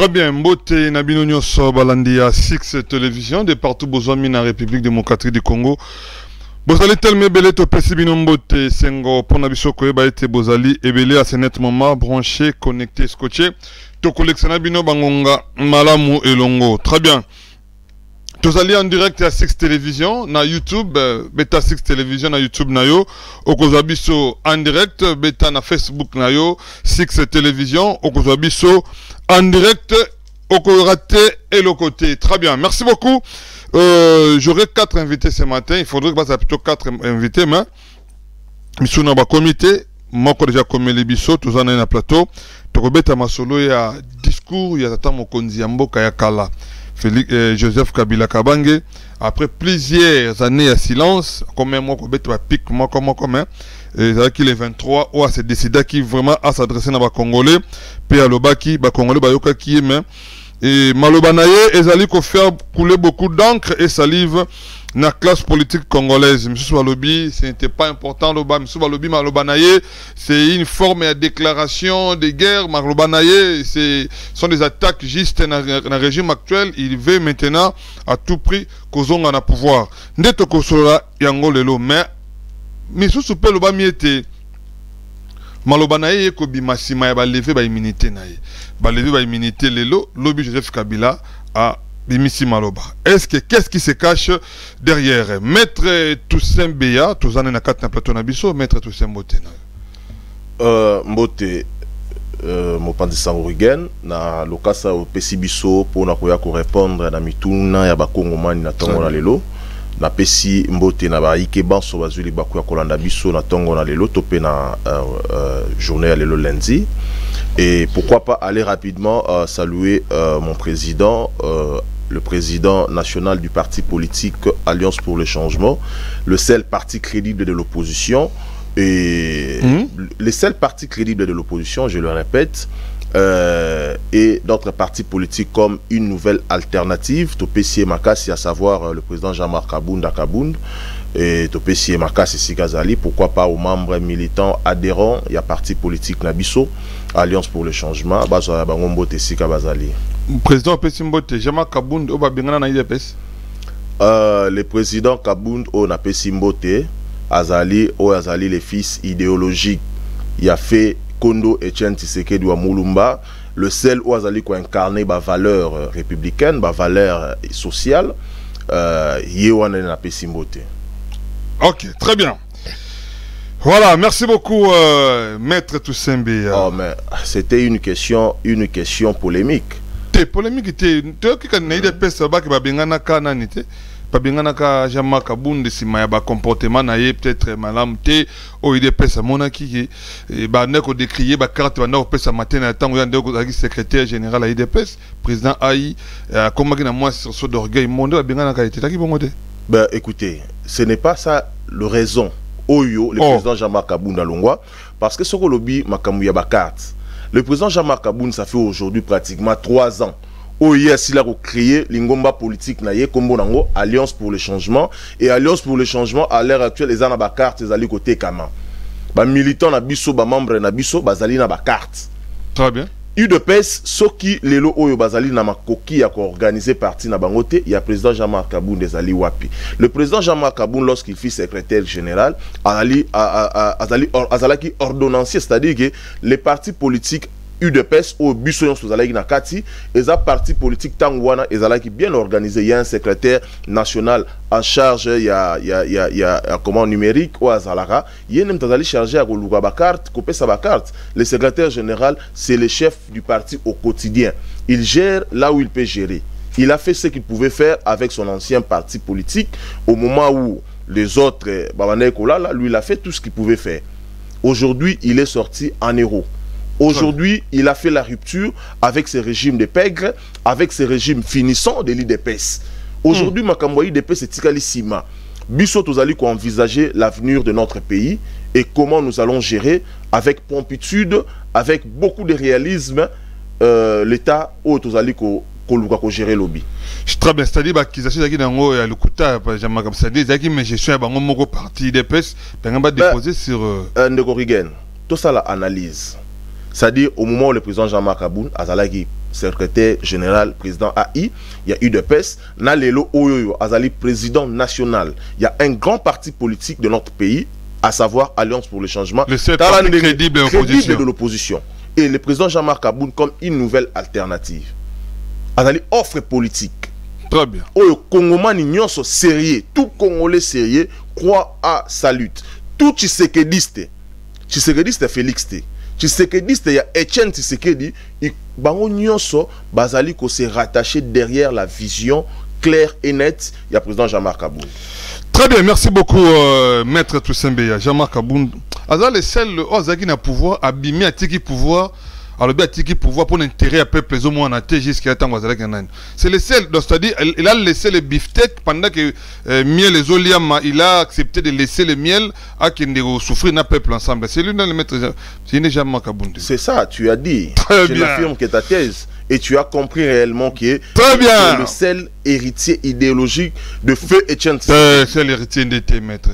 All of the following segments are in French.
Très bien, Mbote Nabino Nyoso Balandi à 6 télévisions de partout besoin dans la République démocratique du Congo. Bozali telme belé to pesi bino Mbote Sengo pour Nabiso Koyeba ete Bozali et belé à ce net moment branché, connecté, scotché. To collectionner bino bangonga malamu et longo. Très bien. Tous allez en direct à 6 télévisions, na YouTube, beta 6 télévisions na YouTube na yo, okozabiso en direct, beta na Facebook na yo, 6 télévisions, okozabiso en direct, okorate et le côté. Très bien, merci beaucoup. J'aurai 4 invités ce matin, il faudrait que ça plutôt 4 invités, mais miso na ba comité, moi déjà comme les biso, tous en un plateau, to beta masolo ya discours ya tata mokonzi ya mboka ya kala. Joseph Kabila Kabange, après plusieurs années à silence, comme moi, pic, moi, c'est qu'il est 23, ou à se décider qui vraiment à s'adresser à les Congolais, puis à l'Obaki, les Congolais, Bayoka qui est, et Malobanaye, ils allaient faire couler beaucoup d'encre et salive dans la classe politique congolaise. M. Swalobi, ce n'était pas important, M. Swalobi, Malobanaye, c'est une forme de déclaration de guerre. Malobanaye, ce sont des attaques justes dans le régime actuel. Il veut maintenant à tout prix qu'on ait le pouvoir. Neto Kosola, Yango Lelo, mais M. Swalobi, miete. Malobanaye, Kobi Massima, il va lever la immunité. Il va lever la immunité, lobby Joseph Kabila à Bimisi Maloba. Qu'est-ce qui se cache derrière? Maître Toussaint Beya, tous en a 4 plateau Nabiso, Maître Toussaint Mbote. Mbote, Mopandi Sangorigen, na lokasa au Pesibiso pour na koya ko répondre na mituna ya bakongomani na tongo na lelo. Na pesi Mbote na ba ikeba so bazuli bakoya kolanda biso na tongo na lelo topé na journée à lelo lundi. Et pourquoi pas aller rapidement saluer mon président, le président national du parti politique Alliance pour le Changement, le seul parti crédible de l'opposition, et les seuls partis crédibles de l'opposition, je le répète, et d'autres partis politiques comme Une Nouvelle Alternative, Topesi Makassi, à savoir le président Jean-Marc Kabound, et Topesi Makassi Sikazali, pourquoi pas aux membres militants adhérents, il y a parti politique Nabiso, Alliance pour le Changement, Bazoya Bangombote Sika Bazali. Président Pesimbote, Jean-Marc Kabound, Oba Bengana na IDPS. Le président Kabound, on a Pesimbote, Azali, o Azali, les fils idéologiques, il a fait Kondo Etienne Tshisekedi wa Mulumba, le seul où Azali qui a incarné ma valeur républicaine, ma valeur sociale, Yewane na Pesimbote. Ok, très bien. Voilà, merci beaucoup, Maître Toussaint Beya. Oh, mais c'était une question polémique. T'es polémique, t'es qui quand il y a des personnes qui va bien na kananité, pas bien na ka Jean-Marc Kabound si ma ba comportement na peut-être malam té o il des personnes monaki ba neko décrier ba carte ba na pesa matin na temps ya ndekoaki secrétaire général à IDPS, président AI comment que na moi sur d'orgueil monde ba bien na ka été taki bongo té. Ben écoutez, ce n'est pas ça le raison. Oyo, le président Jean-Marc Kabound à Longwa, parce que ce que lobby Makamouya Bakart, le président Jean-Marc Kabound, ça fait aujourd'hui pratiquement 3 ans. Oyo, s'il a créé l'ingomba politique naye kombo nango Alliance pour le Changement, et Alliance pour le Changement à l'heure actuelle les ana Bakart les ali côté Kama. Ba militant na biso ba membre na biso bazali na Bakart. Très bien. UDPS, ce qui lelo oyo bazali na makoki a organisé parti na bangote, il y a président Jean-Marc Kabound des Ali Wapi. Le président Jean-Marc Kabound, lorsqu'il fut secrétaire général, azalaki ordonnancier, c'est-à-dire que les partis politiques UDPS au Bussoyon Souzalaki Nakati, et ça parti politique Tangwana, et Zalaki bien organisé. Il y a un secrétaire national en charge, il y a comment numérique ou Azalaka. Il y a un Tazali chargé à Goluga Bakart, Kopé Sabakart. Le secrétaire général, c'est le chef du parti au quotidien. Il gère là où il peut gérer. Il a fait ce qu'il pouvait faire avec son ancien parti politique au moment où les autres, Babane Kolala, lui, il a fait tout ce qu'il pouvait faire. Aujourd'hui, il est sorti en héros. Aujourd'hui, il a fait la rupture avec ce régime de pègre, avec ce régime finissant de l'IDPS. Aujourd'hui, Makamboyi IDPS c'est Tikali Sima. Bisso Tozali qui envisager l'avenir de notre pays et comment nous allons gérer avec promptitude, avec beaucoup de réalisme, l'État où Tozali ko gérer lobby. Très bien, c'est-à-dire qu'ils ont dit que le quota, c'est-à-dire mais je suis un bon parti IDPS, on va déposer sur. Ndekorigen, tout ça la analyse. C'est-à-dire au moment où le président Jean-Marc Kabound a secrétaire général, président AI, il y a UDPS, Nalelo Oyoyo, Azali, président national. Il y a un grand parti politique de notre pays, à savoir Alliance pour le changement, le seul parti crédible de l'opposition. Et le président Jean-Marc Aboun comme une nouvelle alternative. Azali, offre politique. Très bien. Oyo Congomani nyonso sérieux, tout Congolais sérieux croit à sa lutte. Tout Tshisekediste Félix T. Tshisekediste, il y a Etienne Tshisekedi, bango nyonso bazali ko se rattacher derrière la vision claire et nette, il y a président Jean-Marc Aboun. Très bien, merci beaucoup maître Toussaint Beya. Jean-Marc Aboun. Azal est celle qui a pouvoir abîmer à tiki pouvoir. Alors, il a pouvoir pour l'intérêt à peuple les hommes en athée jusqu'à temps. C'est le seul, c'est-à-dire, il a laissé le beefsteak pendant que miel les oliam, il a accepté de laisser le miel à qui souffrir d'un peuple ensemble. C'est lui dans le maître. C'est ça, tu as dit. Je l'affirme que ta thèse. Et tu as compris réellement que très bien. Le seul héritier idéologique de feu Etienne. C'est l'héritier d'été, maître.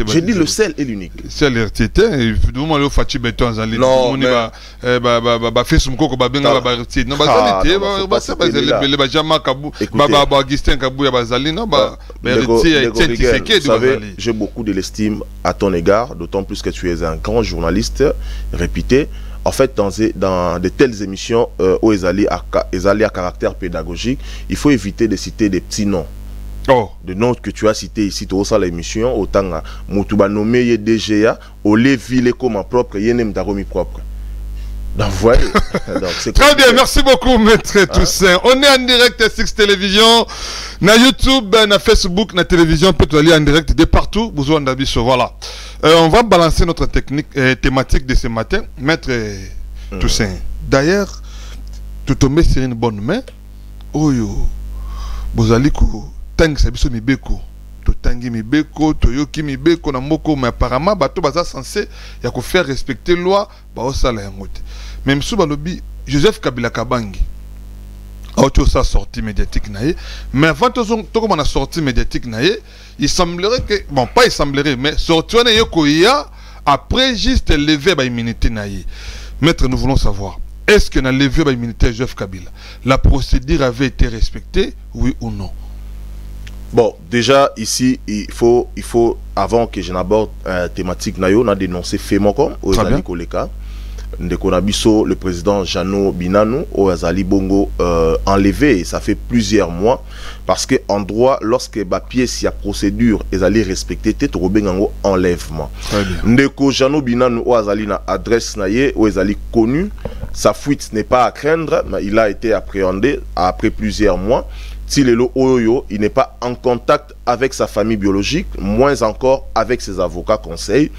J'ai dit le seul et l'unique. C'est l'héritier. Non, mais j'ai beaucoup de l'estime à ton égard, d'autant plus que tu es un grand journaliste réputé. En fait, dans de telles émissions où ils allaient à caractère pédagogique, il faut éviter de citer des petits noms. Oh. De noms que tu as cités ici, tu as l'émission, autant Moutouba nommé DGA, au Léville comme en propre, Yenem Daromi propre. Donc, voyez. Très bien, merci beaucoup, maître Toussaint. On est en direct à Six Télévision, na YouTube, na Facebook, na télévision, peut aller en direct de partout. Besoin d'abisso, voilà. On va balancer notre thématique de ce matin, maître Toussaint. D'ailleurs, tout tombé sur une bonne main. Oyo, Bozaliko, Tang Sabiso Mibeko. To tangi mibeko, to yoki mibeko na moko, mais apparemment bato baza censé ya ko faire respecter loi ba osala yangote. Même sous balobi Joseph Kabila Kabangi a auto sa sortie médiatique naie, mais avant to comme on a sortie médiatique naie, il semblerait que bon pas il semblerait mais sorti on yoko ya après juste lever ba immunité naie. Maître, nous voulons savoir, est-ce que na lever ba immunité Joseph Kabila, la procédure avait été respectée, oui ou non? Bon, déjà ici, il faut avant que je n'aborde thématique nayo, on a dénoncé Femoko au Azali Koleka. Ndekonabiso, le président Jano Binanu au Azali Bongo enlevé, et ça fait plusieurs mois, parce que en droit, lorsque la pièce y a procédure, ils allaient respecter tête au enlèvement. Ndeko Jano Binanu au Azali na adresse naye, au Azali connu, sa fuite n'est pas à craindre, mais il a été appréhendé après plusieurs mois. Tilelo Oyoyo, il n'est pas en contact avec sa famille biologique, moins encore avec ses avocats conseils.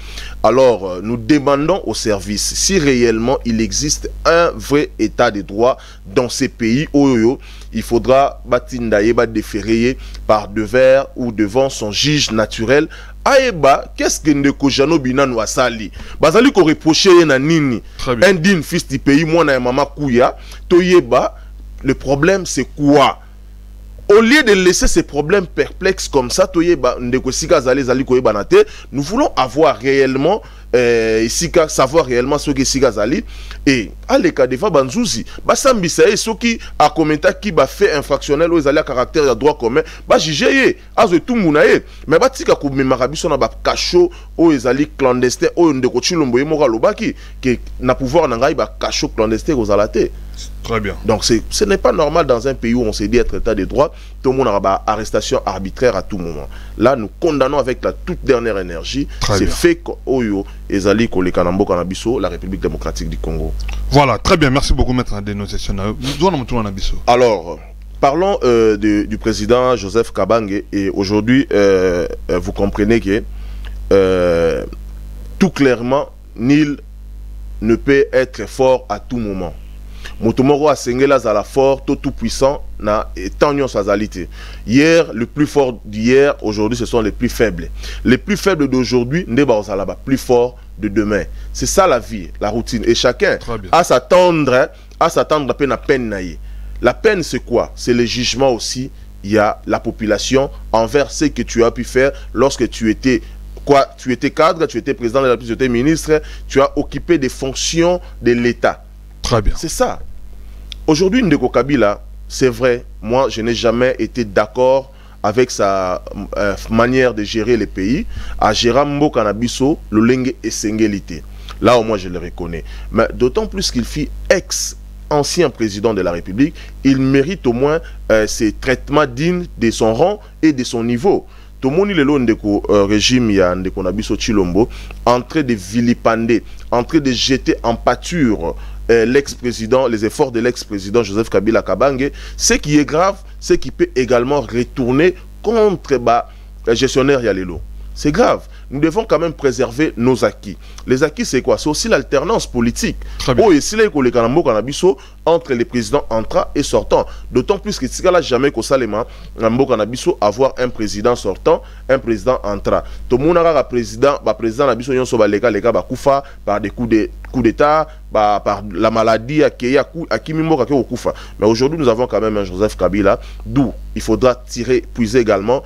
Alors, nous demandons au service si réellement il existe un vrai état de droit dans ces pays. Oyoyo, il faudra batindaye déférer par devers ou devant son juge naturel. Aeba, qu'est-ce que Ndeko Jano Binanu asali? Bazali ko reprocher na nini? Un digne fils du pays, moi na mama Kouya, toyeba, le problème c'est quoi? Au lieu de laisser ces problèmes perplexes comme ça, nous voulons avoir réellement, savoir réellement ce que Sigazali. Et à l'écart des fois, Banzouzi, Bassambisaye, ceux qui a commenté qui va faire infractionnel aux alliés à caractère de droit commun, jugé, tout mounaye. Mais Batika Koumi Marabiso n'a pas cacho aux alliés clandestins, aux Ndekochilomboye Moralobaki, qui n'a pouvoir n'engager cacho clandestin aux alatés. Très bien. Donc ce n'est pas normal dans un pays où on s'est dit être état de droit, tout le monde a arrestation arbitraire à tout moment. Là, nous condamnons avec la toute dernière énergie ces faits qu'Oyo Ezali Kolekanambo Kanabiso, la République démocratique du Congo. Voilà, très bien. Merci beaucoup, maître dénonciation. Alors, parlons du président Joseph Kabange. Et aujourd'hui, vous comprenez que tout clairement, nul ne peut être fort à tout moment. Motomoro a sengela zala fort, tout puissant, na etanyon sazalité. Hier, le plus fort d'hier, aujourd'hui, ce sont les plus faibles. Les plus faibles d'aujourd'hui, ndeba ozalaba, plus fort de demain. C'est ça la vie, la routine. Et chacun à s'attendre à peine naïe. La peine, c'est quoi? C'est le jugement aussi. Il y a la population envers ce que tu as pu faire lorsque tu étais quoi? Tu étais cadre, tu étais président de la République, tu étais ministre, tu as occupé des fonctions de l'État. Très bien. C'est ça. Aujourd'hui, Ndeko Kabila, c'est vrai, moi, je n'ai jamais été d'accord avec sa manière de gérer les pays. À Gérambo Kanabiso, le Lenge et Sengelité. Là, au moins, je le reconnais. Mais d'autant plus qu'il fit ancien président de la République, il mérite au moins ces traitements dignes de son rang et de son niveau. Tout le monde est le régime Ndeko Nabiso Chilombo en train de vilipender, en train de jeter en pâture l'ex-président, les efforts de l'ex-président Joseph Kabila Kabange. Ce qui est grave, c'est qu'il peut également retourner contre le gestionnaire Yalelo. C'est grave. Nous devons quand même préserver nos acquis. Les acquis, c'est quoi? C'est aussi l'alternance politique. Oh, et si entre les présidents entrants et sortants. D'autant plus que si là jamais qu'au Salema, avoir un président sortant, un président entrant. Tout le monde a un président, par des coups d'État, par la maladie, mais aujourd'hui, nous avons quand même un Joseph Kabila, d'où il faudra puiser également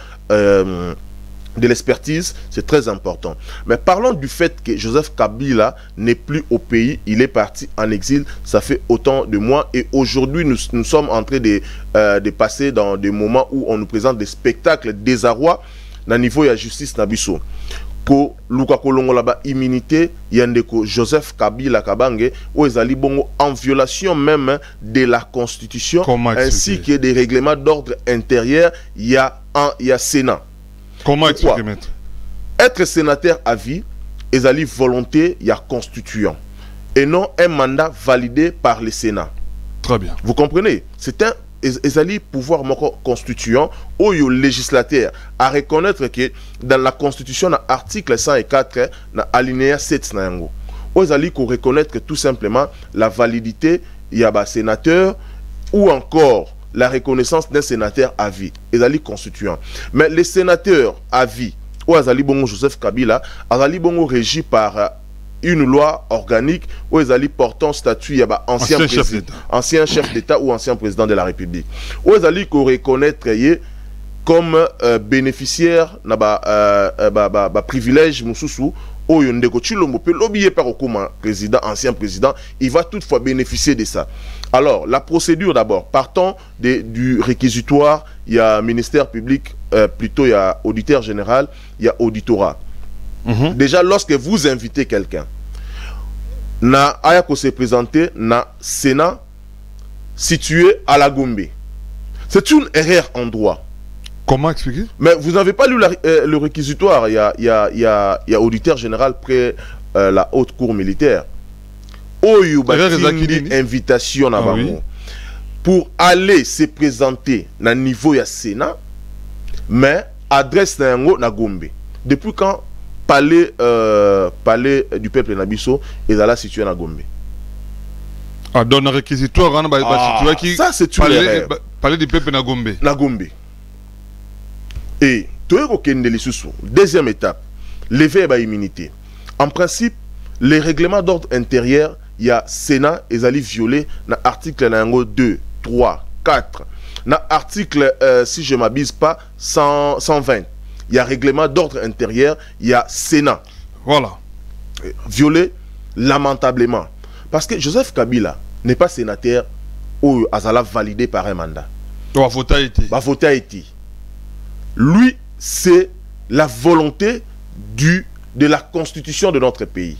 de l'expertise, c'est très important. Mais parlons du fait que Joseph Kabila n'est plus au pays, il est parti en exil, ça fait autant de mois, et aujourd'hui nous sommes en train de passer dans des moments où on nous présente des spectacles désarrois dans le niveau de la justice Nabiso. Ko Luka Kolongo laba immunité Yandeko Joseph Kabila Kabange ou ezali bongo en violation même de la constitution ainsi que des règlements d'ordre intérieur, il y a Sénat. Comment expliquer, maître? Être sénateur à vie, ezali volonté, il y a constituant. Et non un mandat validé par le Sénat. Très bien. Vous comprenez? C'est un ezali pouvoir constituant ou le législateur à reconnaître que dans la constitution, dans l'article 104, dans l'alinéa 7, ezali qu'on reconnaître que tout simplement la validité, il y a un sénateur ou encore la reconnaissance d'un sénateur à vie, ezali constituant. Mais les sénateurs à vie, ou ezali bongo Joseph Kabila, ezali bongo régi par une loi organique où ezali portant statut, il y a ancien chef d'État ou ancien président de la République. Où ezali qu'on reconnaître comme bénéficiaire na privilège mususu. Ndeko Chilombo peut l'obéir par président, ancien président, il va toutefois bénéficier de ça. Alors, la procédure d'abord, partons du réquisitoire, il y a ministère public, plutôt il y a auditeur général, il y a auditorat. Déjà, lorsque vous invitez quelqu'un, na ayako se présenter na Sénat situé à la Gombe. C'est une erreur en droit. Comment expliquer? Mais vous n'avez pas lu le réquisitoire. Il y a auditeur général près la haute cour militaire. Invitation pour aller se présenter na niveau ya Sénat, mais adresse na Gombe. Depuis quand palais du peuple Nabiso est là situé na Gombe? Ah, dans le réquisitoire, ça c'est une erreur. Palais du peuple na Gombe. Na Gombe. Et deuxième étape, lever la immunité. En principe, les règlements d'ordre intérieur, il y a Sénat et Zali violé dans l'article 2, 3, 4. Dans l'article, si je ne m'abuse pas, 120. Il y a règlement d'ordre intérieur, il y a Sénat. Voilà. Violé lamentablement. Parce que Joseph Kabila n'est pas sénateur ou Azala validé par un mandat. Va voter à Haïti. Lui, c'est la volonté de la constitution de notre pays,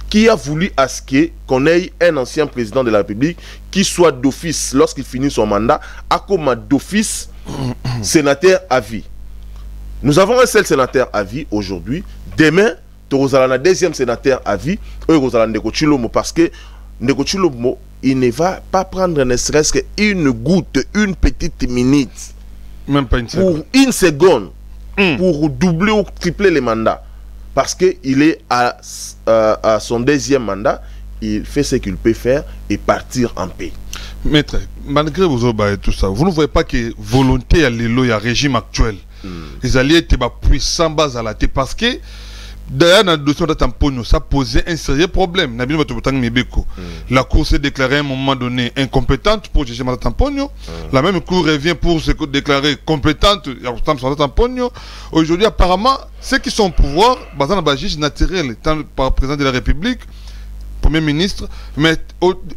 qui a voulu à ce qu'on ait un ancien président de la République qui soit d'office, lorsqu'il finit son mandat, à comme d'office sénateur à vie. Nous avons un seul sénateur à vie aujourd'hui. Demain, nous avons un deuxième sénateur à vie, Ndeko Chilombo, parce que Ndeko Chilombo, il ne va pas prendre ne serait-ce qu'une goutte, une petite minute. Même pas une seconde. Pour une seconde, pour doubler ou tripler les mandats. Parce qu'il est à son deuxième mandat, il fait ce qu'il peut faire et partir en paix. Maître, malgré vos obas et tout ça, vous ne voyez pas que volonté à l'élo, il y a régime actuel. Les alliés étaient puissants base à la tête parce que d'ailleurs, dans le dossier de Tamponio, ça posait un sérieux problème. La Cour s'est déclarée à un moment donné incompétente pour juger Mme Tamponio. La même Cour revient pour se déclarer compétente à Tamponio. Aujourd'hui, apparemment, ceux qui sont au pouvoir, dans le juge naturel, par le président de la République, Premier ministre, mais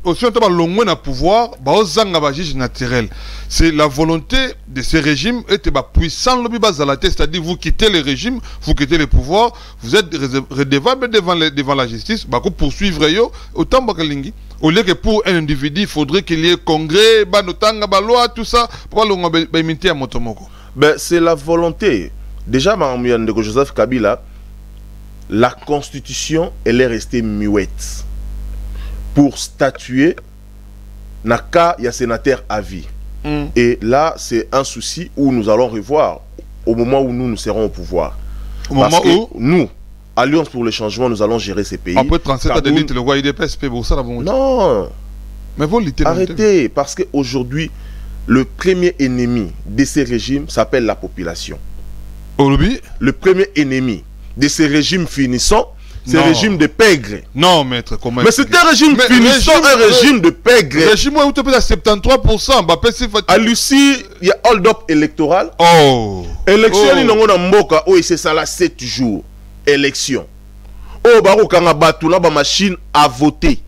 aussi on a l'ongwe na pouvoir, bazanga ba juge naturel. C'est la volonté de ces régimes et ba puissant lobby bazalate, c'est-à-dire vous quittez le régime, vous quittez le pouvoir, vous êtes redevable devant la justice, ba ko poursuivre yo autant bakalingi. Au lieu que pour un individu, il faudrait qu'il y ait congrès, banotanga, loi, tout ça, pour imiter à Motomoko. Ben, c'est la volonté. Déjà, Mme Joseph Kabila, la constitution, elle est restée muette. Pour statuer, Naka, il y a sénateur à vie. Et là, c'est un souci où nous allons revoir au moment où nous serons au pouvoir. Au moment où nous, Alliance pour le changement, nous allons gérer ces pays. Après 37 ans de lutte, le roi IDPS peut pour ça. Non. Mais vous luttez. Arrêtez, parce qu'aujourd'hui, le premier ennemi de ces régimes s'appelle la population. Le premier ennemi de ces régimes finissants, c'est le régime de pègre. Non, maître, comment? Mais c'est un régime finissant, un régime de pègre. Le régime où tu peux à 73%. À Lucie, il y a hold-up électoral. Oh. Élection, il y a Mboka, où c'est ça là 7 jours. Élection. Oh, baro kanga batu na ba machine à voter.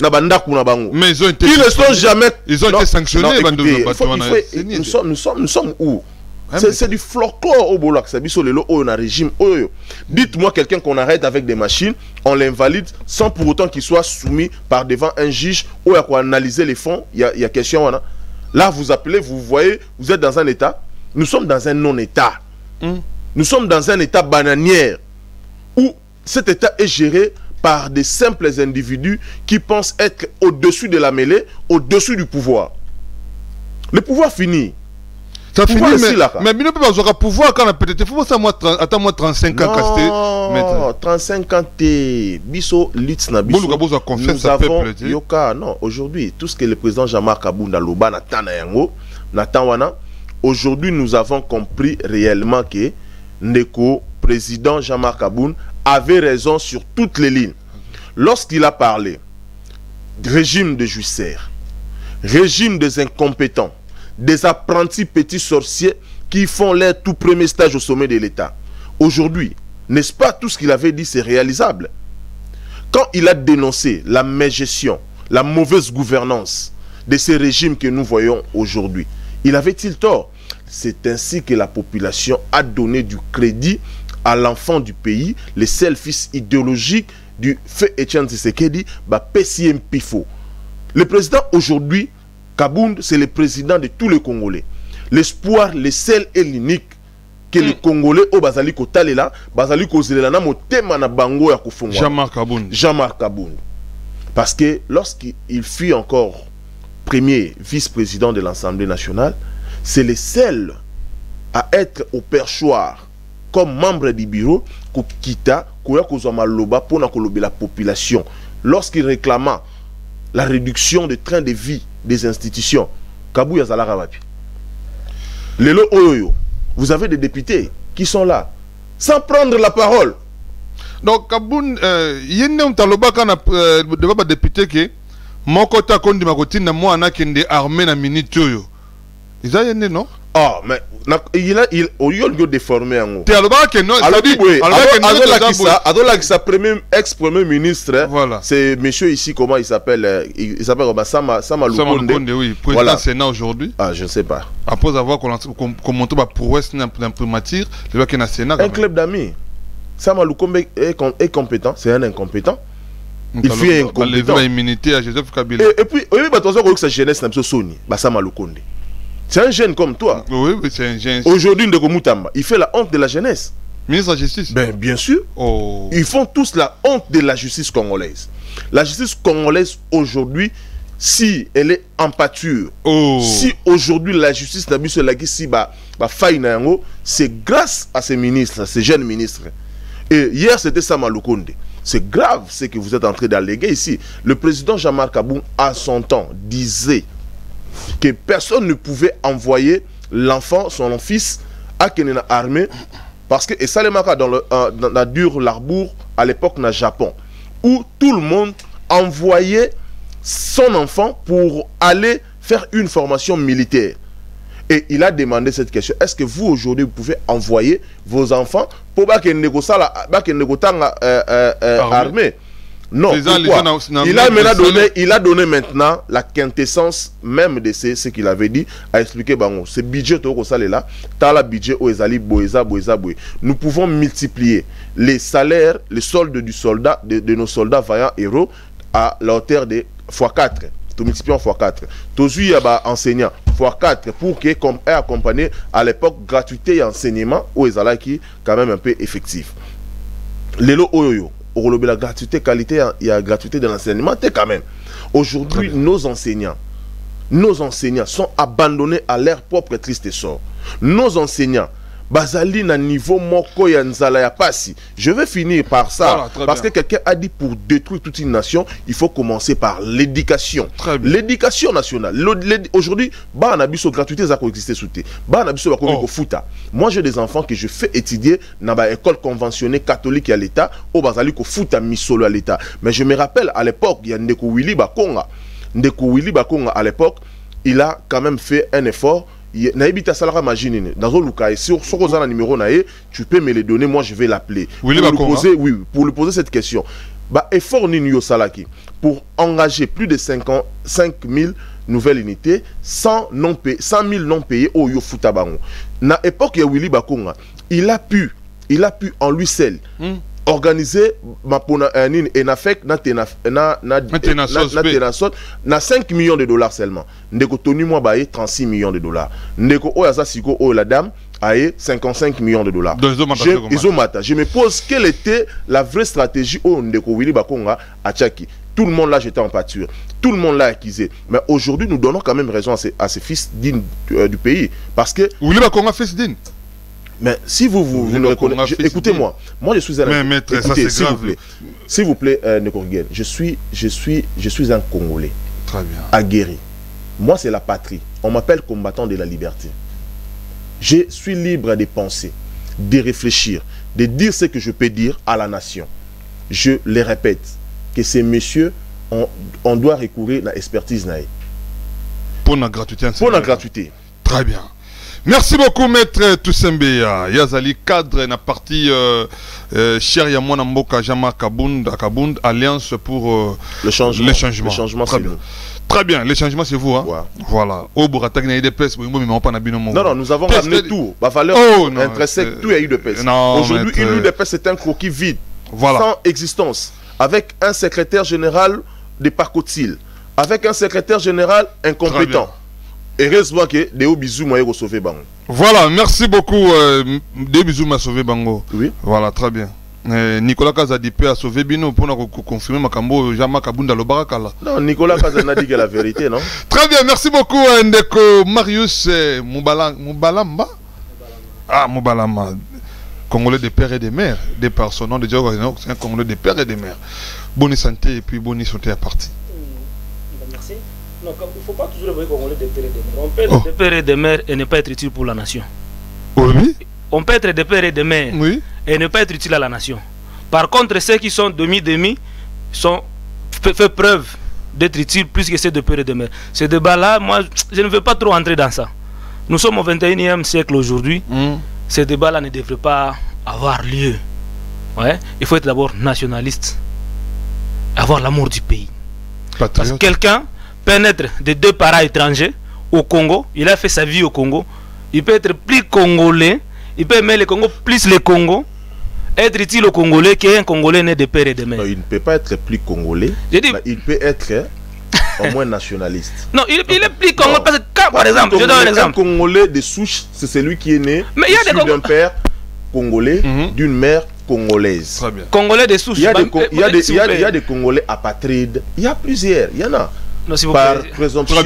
Na banda kuna bango. Mais ils ont été. Ils ne sont jamais. Ils ont été sanctionnés. Nous sommes où? C'est du folklore au Bolak. C'est biso lelo au na régime. Dites-moi quelqu'un qu'on arrête avec des machines, on l'invalide sans pour autant qu'il soit soumis par devant un juge ou à quoi analyser les fonds. Il y a question là vous appelez, vous voyez, vous êtes dans un état. Nous sommes dans un non-état. Nous sommes dans un état bananière où cet état est géré par des simples individus qui pensent être au-dessus de la mêlée, au-dessus du pouvoir. Le pouvoir finit. Ça finit, mais il ne peut pas avoir pouvoir quand on a peut-être. Il faut attendre moi 35 ans. Non, 35 ans, biso litz na biso. Nous avons yoka. Non, aujourd'hui, tout ce que le président Jean-Marc Abounda Loba Natana Yango, Natawana, aujourd'hui nous avons compris réellement que Ndeko, président Jean-Marc Aboun, avait raison sur toutes les lignes. Lorsqu'il a parlé régime de justice, régime des incompétents, des apprentis petits sorciers qui font leur tout premier stage au sommet de l'État. Aujourd'hui, n'est-ce pas tout ce qu'il avait dit, c'est réalisable? Quand il a dénoncé la mégestion, la mauvaise gouvernance de ces régimes que nous voyons aujourd'hui, il avait-il tort? C'est ainsi que la population a donné du crédit à l'enfant du pays, le seul fils idéologique du fait Etienne Tshisekedi, PCM Pifo. Le président aujourd'hui, Kabound, c'est le président de tous les Congolais. L'espoir, le seul et l'unique que les Congolais au Bazali Kotalela, Bazali Kozelela na motema na bango ya kufungwa. Jean-Marc Kabound. Jean-Marc Kabound. Parce que lorsqu'il fut encore premier vice-président de l'Assemblée nationale, c'est le seul à être au perchoir comme membre du bureau pour quitter la population. Lorsqu'il réclama la réduction des trains de vie des institutions, Kabou Yazala Rabapi. Lelo Oyoyo, vous avez des députés qui sont là, sans prendre la parole. Donc, Kaboun, il y a un député qui mon côté kondi makotine moi anakende armée na minute yo. Ils a yende non? Ah mais il au lieu de déformer en haut. Tu as le bas que non, ça dit alors sa ex-premier ministre, voilà. C'est monsieur ici, comment il s'appelle Sama Lukonde, oui, président Sénat aujourd'hui. Ah, je ne sais pas. Après avoir commenté ma prouesse d'imprimature, le loi qui est dans le Sénat. Un club d'amis. Sama Lukonde est compétent, c'est un incompétent. Il fait incompétent. Immunité à Joseph Kabila. Et puis, oui, que sa jeunesse n'a pas Sony, Sama Lukonde. C'est un jeune comme toi. Oui, c'est un jeune. Aujourd'hui, Ndeko Mutamba, il fait la honte de la jeunesse. Ministre de la Justice. Ben, bien sûr. Oh. Ils font tous la honte de la justice congolaise. La justice congolaise, aujourd'hui, si elle est en pâture, si aujourd'hui la justice n'a plus c'est grâce à ces ministres, ces jeunes ministres. Et hier, c'était Sama Lukonde. C'est grave ce que vous êtes en train d'alléguer ici. Le président Jean-Marc Kabound, à son temps, disait que personne ne pouvait envoyer l'enfant, son fils, à Kenena armée, parce que, et ça les marque dans la dure l'arbour, à l'époque, au Japon, où tout le monde envoyait son enfant pour aller faire une formation militaire. Et il a demandé cette question, est-ce que vous, aujourd'hui, vous pouvez envoyer vos enfants pour armée? Non, il a donné maintenant la quintessence même de ce qu'il avait dit, à expliquer bango. Ce budget là, t'as budget au ezali boeza. Nous pouvons multiplier les salaires, les soldes du soldat de nos soldats vaillants héros à la hauteur de x4. Tout multiplié en x4. Tozu yaba enseignant x4 pour que comme accompagné à l'époque gratuité et enseignement au ezala qui quand même un peu effectif. Lelo oyoyo. La gratuité, qualité, il y a gratuité de l'enseignement, quand même. Aujourd'hui, nos enseignants sont abandonnés à leur propre triste sort. Nos enseignants, bazali na niveau moko ya nzala ya pasi. Je vais finir par ça, voilà, parce que quelqu'un a dit pour détruire toute une nation, il faut commencer par l'éducation. L'éducation nationale. Aujourd'hui, ba na biso gratuité ça coexistait sous té. Ba na biso ba ko futa. Moi j'ai des enfants que je fais étudier dans ba école conventionnée catholique à l'État, au bazali ko futa misolo à l'État. Mais je me rappelle à l'époque, il y a Ndeko Willy Bakonga. Ndeko Willy Bakonga à l'époque, il a quand même fait un effort. Naibita Salara Magine, dans un cas, si on a un numéro, tu peux me le donner, moi je vais l'appeler. Pour lui poser cette question. Bah, effort Ninyo Salaki, pour engager plus de 5 000 nouvelles unités, 100 000 non payés au Yofutabango. Na époque, Willy Bakonga, il a pu en lui seul. Organiser ma pona et na fek na 5 millions de dollars seulement. Ndeko tonu moi baye 36 millions de dollars. Ndeko oyaza siko o la dame aye 55 millions de dollars. Je me pose quelle était la vraie stratégie au Ndeko Willy Bakonga à Tchaki. Tout le monde là j'étais en pâture. Tout le monde l'a accusé. Mais aujourd'hui nous donnons quand même raison à ces fils dignes du pays parce que Willy Bakonga fils digne. Mais si vous ne reconnaissez, écoutez-moi, moi je suis un maître, écoutez, s'il vous plaît, Nekorgen, je suis un Congolais. Très bien. Aguerri. Moi c'est la patrie. On m'appelle combattant de la liberté. Je suis libre de penser, de réfléchir, de dire ce que je peux dire à la nation. Je le répète, que ces messieurs, on doit recourir à l'expertise. Pour la gratuité. Pour la gratuité. Très bien. Merci beaucoup, maître Toussembeya. Yazali cadre na partie cher Yamona Mboka Jama Kabund Alliance pour le changement. Les changements. Le changement, très bien. Très bien, les changements c'est vous. Hein? Ouais. Voilà. Au Bouratak, il y a eu des pèses, non, nous avons ramené tout. La valeur intrinsèque, tout a eu de pèses. Aujourd'hui, une ligne de pèses, c'est un croquis vide. Voilà. Sans existence. Avec un secrétaire général de Parcotil. Avec un secrétaire général incompétent. Heureusement que Deo Bizou m'a sauvé Bango. Voilà, merci beaucoup. Deo Bizou m'a sauvé Bango. Oui. Voilà, très bien. Nicolas Kazadipe a sauvé Bino pour confirmer Makambo Jama Kabunda Lobarakala. Non, Nicolas Kazana dit que la vérité, non? Très bien, merci beaucoup Ndeko Marius Moubalamba. Ah, Moubalamba. Congolais de père et de mère. Des personnes, déjà, c'est un Congolais de père et de mère. Bonne santé et puis bonne santé à partir. Merci. Non, il ne faut pas toujours envoyer Congolais de père et de mère. On peut être de père et de mère et ne pas être utile pour la nation. Oui. On peut être de père et de mère et ne pas être utile à la nation. Par contre, ceux qui sont demi-demi fait preuve d'être utiles plus que ceux de père et de mère. Ce débat-là, moi, je ne veux pas trop entrer dans ça. Nous sommes au 21e siècle aujourd'hui. Ce débat-là ne devrait pas avoir lieu. Ouais. Il faut être d'abord nationaliste, avoir l'amour du pays. Patriote. Parce que quelqu'un peut naître de deux parents étrangers au Congo, il a fait sa vie au Congo, il peut être plus congolais, il peut aimer le Congo plus le Congo, être utile au Congolais qu'un Congolais né de père et de mère. Non, il ne peut pas être plus congolais, il peut être au moins nationaliste. Non, il est plus congolais parce que quand, par exemple, je donne un exemple. Un Congolais de souche, c'est celui qui est né d'un père congolais, d'une mère congolaise. Très bien. Congolais de souche. Il y a des Congolais apatrides. Il y a plusieurs. Il y en a. Non, s'il vous par plaît. présomption,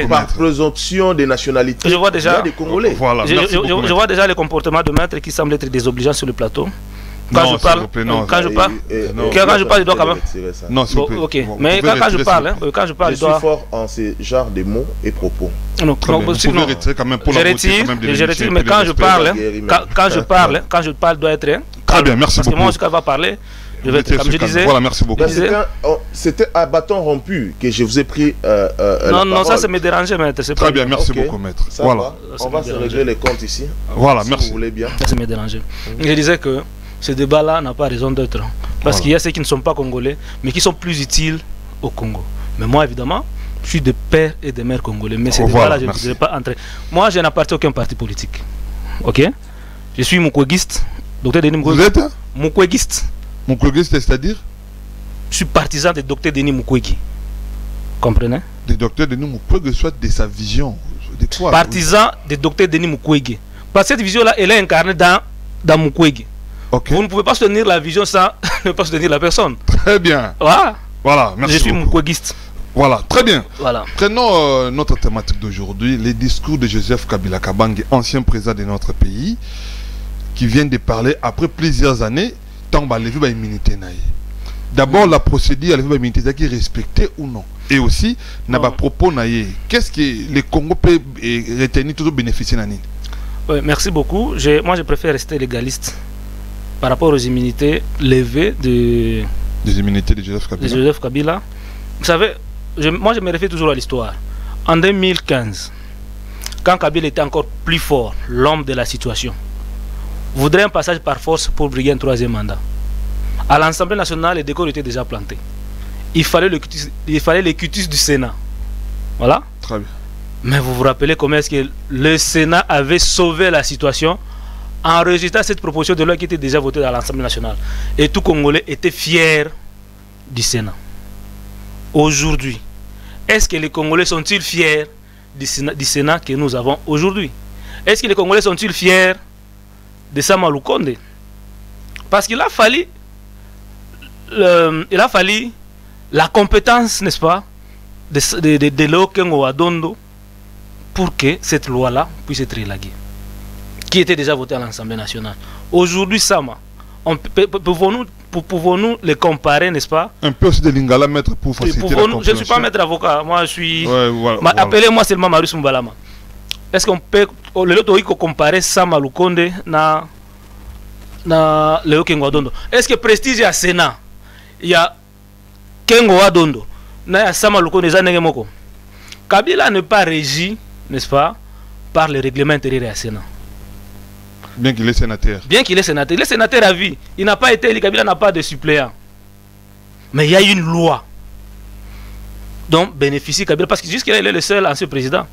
par présomption des nationalités. Je vois déjà, il y a des Congolais. Voilà, je vois déjà les comportements de maître qui semblent être désobligeants sur le plateau. Quand je parle, il doit quand même. Non, s'il vous plaît. Ok, mais quand je parle, je suis fort en ce genre de mots et propos. Non, je retire quand même pour je retire, mais quand je parle, doit être. Très bien, merci beaucoup. Parce que moi, quand je vais parler, je vais être, comme je disais. Voilà, merci beaucoup. C'était à bâton rompu que je vous ai pris. Non, ça me dérangeait, maître. Très bien, merci beaucoup, maître. Voilà. On va se régler les comptes ici. Voilà, merci. Si vous voulez bien. Ça me dérangeait. Je disais que ce débat-là n'a pas raison d'être. Parce qu'il y a ceux qui ne sont pas congolais, mais qui sont plus utiles au Congo. Mais moi, évidemment, je suis de père et de mère congolais. Mais ce débat-là, je ne vais pas entrer. Moi, je n'appartiens à aucun parti politique. Ok? Je suis mukweguiste. Docteur Denis Mukwege. Vous êtes mukweguiste. Mukweguiste, c'est-à-dire? Je suis partisan de Docteur Denis Mukwege. Comprenez? De Docteur Denis Mukwege, soit de sa vision. De quoi? Partisan de Docteur Denis Mukwege. Parce que cette vision-là, elle est incarnée dans Mukwege. Okay. Vous ne pouvez pas soutenir la vision sans ne pas soutenir la personne. Très bien. Voilà. Voilà, merci. Je suis mukweguiste. Voilà, très bien. Voilà. Prenons notre thématique d'aujourd'hui, les discours de Joseph Kabila Kabange, ancien président de notre pays, qui vient de parler après plusieurs années, tant que lever l'immunité. D'abord, la procédure à lever l'immunité, qui est respectée ou non. Et aussi, n'a pas propos qu'est-ce que le Congo peut retenir toujours bénéficier de? Oui, merci beaucoup. Moi, je préfère rester légaliste par rapport aux immunités levées des immunités de Joseph Kabila. De Joseph Kabila. Vous savez, moi je me réfère toujours à l'histoire. En 2015, quand Kabila était encore plus fort, l'homme de la situation, voudrait un passage par force pour briguer un troisième mandat. À l'Assemblée nationale, les décors étaient déjà plantés. Il fallait le cutus du Sénat. Voilà. Très bien. Mais vous vous rappelez comment est-ce que le Sénat avait sauvé la situation en enregistrant cette proposition de loi qui était déjà votée dans l'Assemblée nationale. Et tout Congolais était fier du Sénat. Aujourd'hui, est-ce que les Congolais sont-ils fiers du Sénat que nous avons aujourd'hui? Est-ce que les Congolais sont-ils fiers de Sama Lukonde? Parce qu'il a fallu la compétence, n'est-ce pas, de Léo Kengo Adondo pour que cette loi-là puisse être élaguée, qui était déjà votée à l'Assemblée nationale. Aujourd'hui, Sama, pouvons-nous les comparer, n'est-ce pas? Un peu aussi de Lingala, maître, pour faciliter la compréhension. Je ne suis pas maître avocat, moi je suis... Appelez-moi seulement Marius Mbalama. Est-ce qu'on peut comparer Sama Lukonde na Léo Kengo Adondo? Est-ce que prestige à Sénat, il y a Kengo Adondo, na Sama Lukonde Zanengemoko? Kabila n'est pas régi, n'est-ce pas, par le règlement intérieur à Sénat. Bien qu'il est sénateur. Bien qu'il est sénateur. Il est sénateur à vie. Il n'a pas été élu. Kabila n'a pas de suppléant. Mais il y a une loi dont bénéficie Kabila. Parce que jusqu'à là, il est le seul ancien président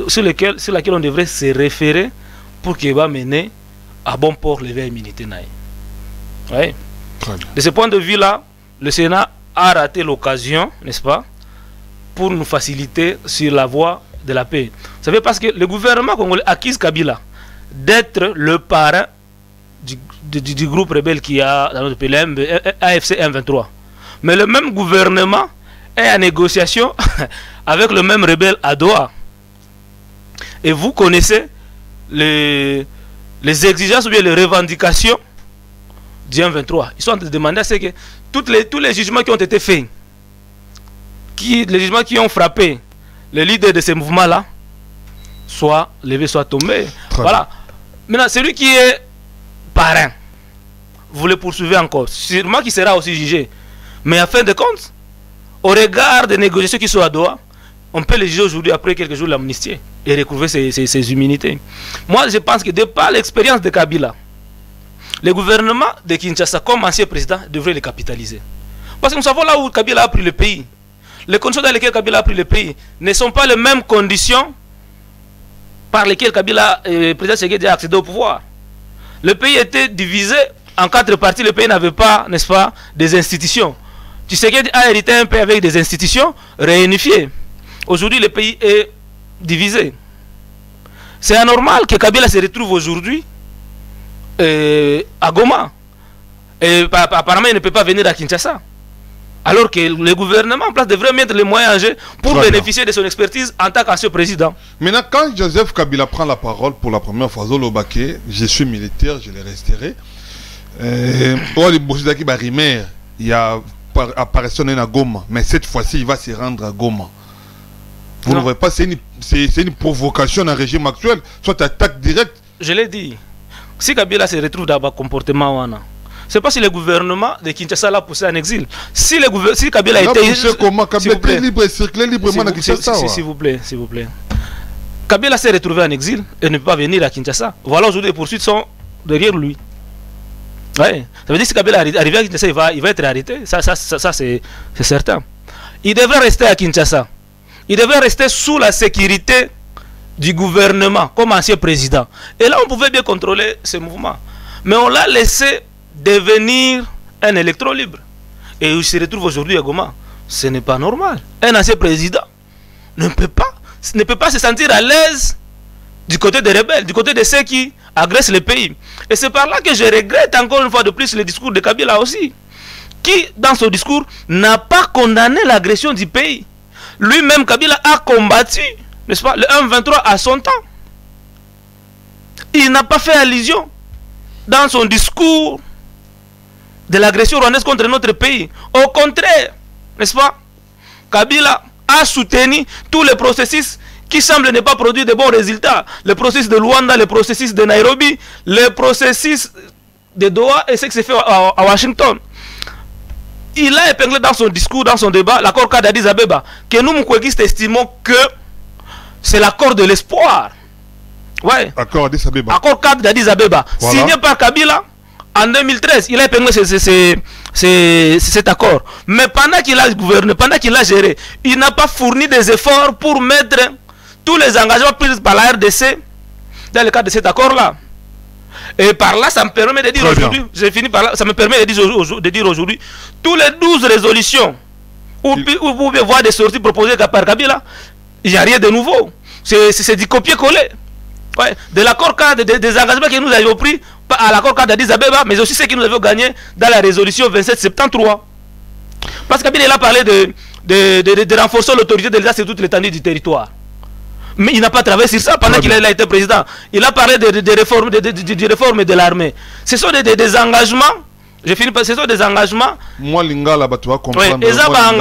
sur laquelle on devrait se référer pour qu'il va mener à bon port lever l'immunité. Oui. De ce point de vue-là, le Sénat a raté l'occasion, n'est-ce pas, pour nous faciliter sur la voie de la paix. Vous savez, parce que le gouvernement congolais accuse Kabila d'être le parrain du groupe rebelle qui a dans notre pays, AFC M23. Mais le même gouvernement est en négociation avec le même rebelle à Doha. Et vous connaissez les exigences ou bien les revendications du M23. Ils sont en train de demander à ce que tous les jugements qui ont été faits, les jugements qui ont frappé les leaders de ces mouvements-là, soit levés, soit tombés. Voilà. Maintenant, celui qui est parrain, vous le poursuivez encore. Sûrement qu'il sera aussi jugé. Mais en fin de compte, au regard des négociations qui sont à Doha, on peut les juger aujourd'hui après quelques jours l'amnistie et recouvrer ses immunités. Moi, je pense que de par l'expérience de Kabila, le gouvernement de Kinshasa, comme ancien président, devrait le capitaliser. Parce que nous savons là où Kabila a pris le pays. Les conditions dans lesquelles Kabila a pris le pays ne sont pas les mêmes conditions par lesquelles Kabila, président Tshisekedi, a accédé au pouvoir. Le pays était divisé en 4 parties. Le pays n'avait pas, n'est-ce pas, des institutions. Tshisekedi a hérité un pays avec des institutions réunifiées. Aujourd'hui, le pays est divisé. C'est anormal que Kabila se retrouve aujourd'hui à Goma. Et apparemment, il ne peut pas venir à Kinshasa. Alors que le gouvernement en place devrait mettre les moyens en jeu pour bénéficier de son expertise en tant qu'ancien président. Maintenant, quand Joseph Kabila prend la parole pour la première fois, je suis militaire, je le resterai. Il y a apparition à Goma, mais cette fois-ci, il va se rendre à Goma. Vous ne voyez pas, c'est une provocation dans le régime actuel, soit attaque directe. Je l'ai dit. Si Kabila se retrouve dans un comportement, c'est pas si le gouvernement de Kinshasa l'a poussé en exil. Si Kabila était comment Kabila était libre et circulait librement à Kinshasa. S'il vous plaît, s'il vous plaît. Kabila s'est retrouvé en exil et ne peut pas venir à Kinshasa. Voilà, aujourd'hui les poursuites sont derrière lui. Ouais. Ça veut dire que si Kabila arrive à Kinshasa, il va être arrêté. Ça c'est certain. Il devrait rester à Kinshasa. Il devrait rester sous la sécurité du gouvernement comme ancien président. Et là, on pouvait bien contrôler ce mouvement. Mais on l'a laissé devenir un électron libre. Et il se retrouve aujourd'hui à Goma. Ce n'est pas normal. Un ancien président ne peut pas se sentir à l'aise du côté des rebelles, du côté de ceux qui agressent le pays. Et c'est par là que je regrette encore une fois de plus le discours de Kabila aussi, qui dans son discours n'a pas condamné l'agression du pays. Lui-même, Kabila, a combattu, n'est-ce pas, le M23 à son temps. Il n'a pas fait allusion dans son discours de l'agression rwandaise contre notre pays. Au contraire, n'est-ce pas, Kabila a soutenu tous les processus qui semblent ne pas produire de bons résultats. Le processus de Luanda, le processus de Nairobi, le processus de Doha et ce qui s'est fait à Washington. Il a épinglé dans son discours, dans son débat, l'accord cadre d'Addis Abeba, que nous, Mukwegistes, estimons que c'est l'accord de l'espoir. Ouais. Accord cadre d'Addis Abeba, voilà. Signé par Kabila en 2013. Il a épinglé cet accord. Mais pendant qu'il a gouverné, pendant qu'il a géré, il n'a pas fourni des efforts pour mettre tous les engagements pris par la RDC dans le cadre de cet accord-là. Et par là, ça me permet de dire aujourd'hui, j'ai fini par là, ça me permet de dire aujourd'hui, tous les 12 résolutions où vous pouvez voir des sorties proposées par Kabila, il n'y a rien de nouveau. C'est du copier-coller. Ouais, de l'accord cadre, des engagements que nous avions pris à l'accord cadre d'Addis Abeba, mais aussi ceux que nous avions gagnés dans la résolution 2773. Parce que Kabila a parlé de renforcer l'autorité de l'État sur toute l'étendue du territoire. Mais il n'a pas travaillé sur ça pendant qu'il a été président. Il a parlé de réformes de l'armée. Ce sont des engagements. Je finis par ce sont des engagements. Moi, Lingala, tu vas comprendre. Ils ont un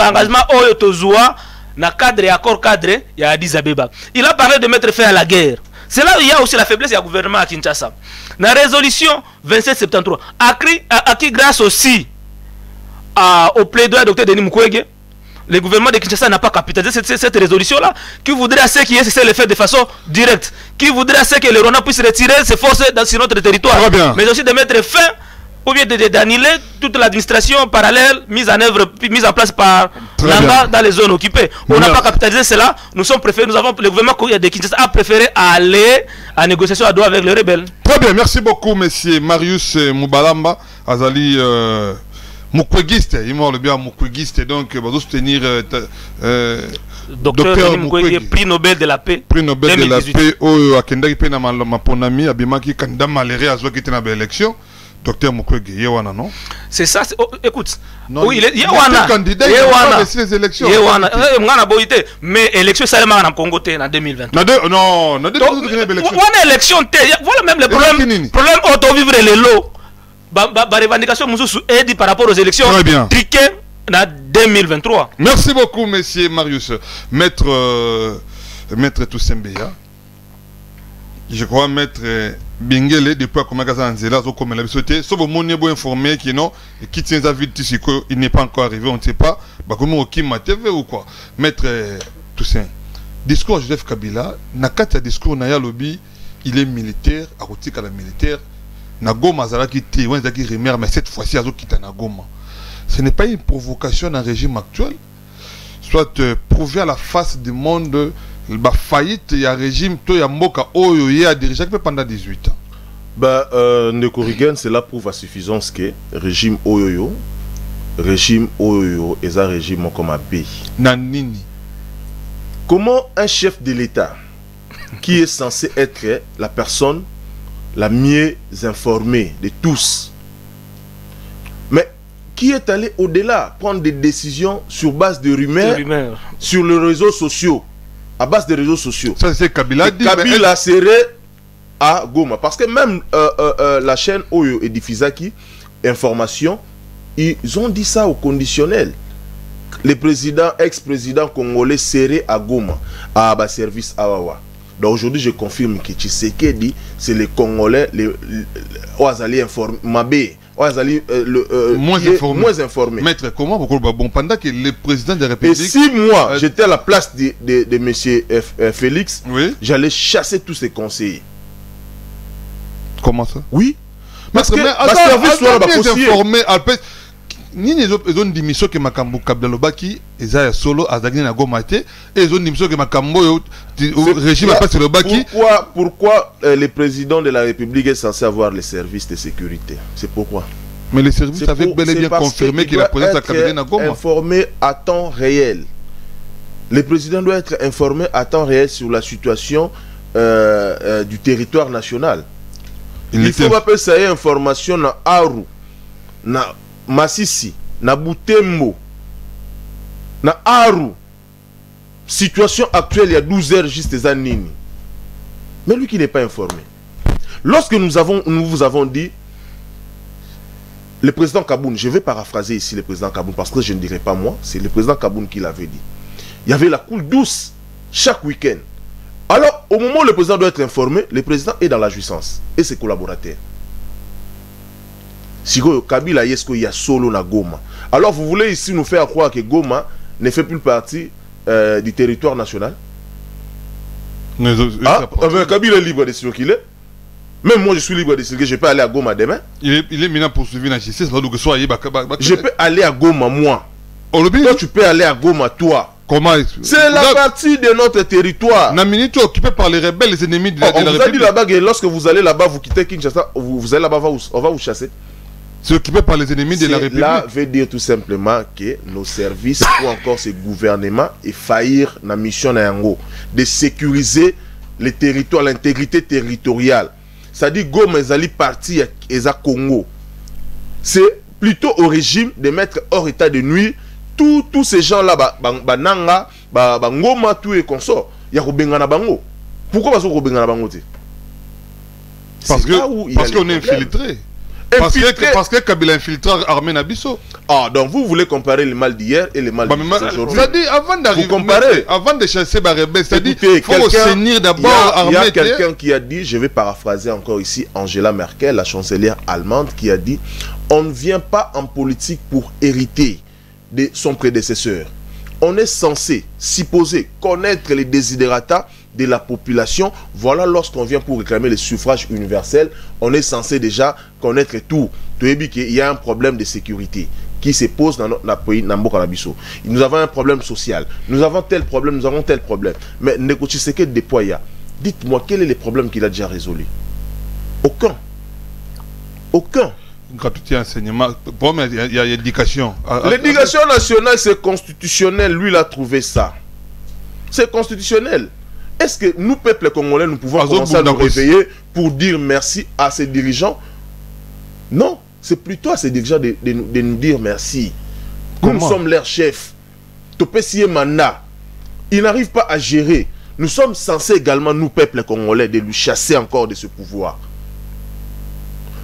engagement au Tozoa, dans cadre et accord cadre, il y a Addis Abeba. Il a parlé de mettre fin à la guerre. C'est là où il y a aussi la faiblesse du gouvernement à Kinshasa. La résolution 2773, acquis grâce aussi au plaidoyer du Dr Denis Mukwege, le gouvernement de Kinshasa n'a pas capitalisé cette résolution-là, qui voudrait à ce qu'il essaie de le faire de façon directe, qui voudrait à ce que le Rwanda puisse retirer ses forces sur notre territoire, mais aussi de mettre fin, ou bien d'annuler toute l'administration parallèle mise en place par Lamba dans les zones occupées. On n'a pas capitalisé cela, le gouvernement de Kinshasa a préféré aller en négociation à Doha avec les rebelles. Très bien, merci beaucoup, monsieur Marius Moubalamba, Azali. Mukwegiste, il m'a bien Mukwegiste, donc va soutenir Docteur Mukwege, prix Nobel de la paix. Prix Nobel 2018. De la paix, au Akendaki Pena Maponami, Abimaki Kanda Maléré, à Zoki Tena élection. Docteur Mukwege, Yewana, non? C'est ça, écoute. Non, oui, il est candidat, il a fait les élections. Mais élection, ça va en Congo en 2020. Non, on a élection, voilà même le problème auto-vivre les lots. Revendication par rapport aux élections triquées en 2023. Merci beaucoup, monsieur Marius. Maître Toussembeya. Je crois maître Bingele, depuis comment Kazanzela, comme la société, sauf au monde informé qui non, et qui tient à vite ici, il n'est pas encore arrivé, on ne sait pas, comment qui m'a TV ou quoi. Maître Toussaint, discours de Joseph Kabila, Nakata discours Naya Lobby, il est militaire, à Rotika la militaire. Nagoma Zalaki T, mais cette fois-ci, Nagoma. Ce n'est pas une provocation d'un régime actuel, soit prouver à la face du monde la faillite, il y a un régime, il y a Moka Oyo, a dirigé pendant 18 ans. Nekorigen, cela prouve à suffisance que régime Oyo est un régime comme un pays. Nanini. Comment un chef de l'État, qui est censé être la personne la mieux informée de tous, mais qui est allé au-delà, prendre des décisions sur base de rumeurs, sur les réseaux sociaux, à base de réseaux sociaux. Ça c'est Kabila dit. Kabila serait à Goma, parce que même la chaîne Oyo et Difizaki Information, ils ont dit ça au conditionnel. Le président, ex-président congolais serait à Goma, à Aba Service Awawa. Donc aujourd'hui, je confirme que Tshisekedi, c'est les Congolais, les Ouazali informés, Mabé, Ouazali moins informés. Maître, comment bon, pendant que le président de la République... Et si moi, j'étais à la place de M. Félix, oui, j'allais chasser tous ces conseillers. Comment ça? Oui, Parce que le service soit informé. Ni les autres dimissions que Makambo Kabdalobaki, Ezaya Solo, Azagni Nagomate, et les autres dimissions que Makambo régime pas sur le Baki. Pourquoi le président de la République est censé avoir les services de sécurité? C'est pourquoi. Mais les services avaient bel et bien confirmé qu'il a posé sa cabinet Nagoma. Informé à temps réel. Le président doit être informé à temps réel sur la situation du territoire national. Il faut pas que ça ait information na Aru, na Masisi, na Butembo, na Aru. Situation actuelle, il y a 12 heures juste des années. Mais lui qui n'est pas informé. Lorsque nous vous avons dit, le président Kaboun, je vais paraphraser ici le président Kaboun parce que je ne dirais pas moi, c'est le président Kaboun qui l'avait dit. Il y avait la coule douce chaque week-end. Alors, au moment où le président doit être informé, le président est dans la jouissance et ses collaborateurs. Si Kabila Yesko y a solo na Goma. Alors vous voulez ici nous faire croire que Goma ne fait plus partie du territoire national? Kabila est libre de ce qu'il est. Même moi je suis libre de ce que je peux aller à Goma demain. Il est maintenant poursuivi dans la justice. Je peux aller à Goma moi. Toi tu peux aller à Goma toi. C'est la partie de notre territoire. Namini, tu es occupé par les rebelles, les ennemis de la République. On vous a dit là-bas que lorsque vous allez là-bas, vous quittez Kinshasa, vous allez là-bas, on va vous chasser. C'est occupé par les ennemis de la République. Cela veut dire tout simplement que nos services ou encore ce gouvernement est faillir la mission de sécuriser les territoires, l'intégrité territoriale. C'est-à-dire Goma est parti à Congo. C'est plutôt au régime de mettre hors état de nuire tous ces gens-là, Nanga, Ngoma, tout et consort. Il y a Robengana Bango. Pourquoi parce que Parce qu'on est infiltré. Parce que Kabila infiltré armé Nabiso. Ah, donc vous voulez comparer le mal d'hier et le mal d'aujourd'hui. C'est-à-dire, avant d'arriver, avant de chasser Barebé, c'est-à-dire qu'il faut s'unir d'abord armé. Il y a quelqu'un qui a dit, je vais paraphraser encore ici, Angela Merkel, la chancelière allemande, qui a dit, on ne vient pas en politique pour hériter de son prédécesseur. On est censé s'y poser, connaître les desiderata de la population. Voilà, lorsqu'on vient pour réclamer le suffrage universel, on est censé déjà connaître tout. Il y a un problème de sécurité qui se pose dans notre pays, nous avons un problème social, nous avons tel problème, nous avons tel problème. Mais Nekotiseke Depoya, dites-moi quel est le problème qu'il a déjà résolu? Aucun. Aucun. Gratuité enseignement, il y a l'éducation. L'éducation nationale, c'est constitutionnel. Lui, il a trouvé ça. C'est constitutionnel. Est-ce que nous, peuple congolais, nous pouvons commencer à nous réveiller pour dire merci à ces dirigeants? Non, c'est plutôt à ces dirigeants de nous dire merci. Nous sommes leurs chefs. Topesiye Manda, il n'arrive pas à gérer. Nous sommes censés également, nous, peuple congolais, de lui chasser encore de ce pouvoir.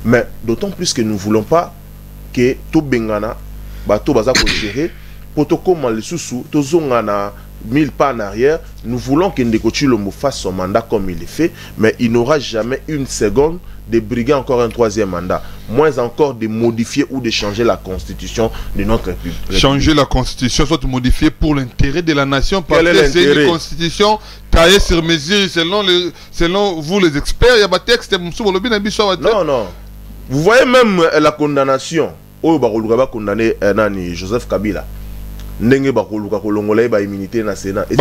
Mais d'autant plus que nous ne voulons pas que tout Bengana, tout baza pour gérer, pour tout comme le sous-sous, tout zongana 1000 pas en arrière, nous voulons que Ndeko Tshilombo fasse son mandat comme il est fait, mais il n'aura jamais une seconde de briguer encore un troisième mandat, moins encore de modifier ou de changer la constitution de notre République. Changer la constitution, soit modifier pour l'intérêt de la nation, parce que c'est une constitution taillée sur mesure selon vous les experts. Il y a des textes, non, non. Vous voyez même la condamnation au Barouluka condamné Joseph Kabila. Ndenge Barouluka kolongola ba immunité na Sénat. Et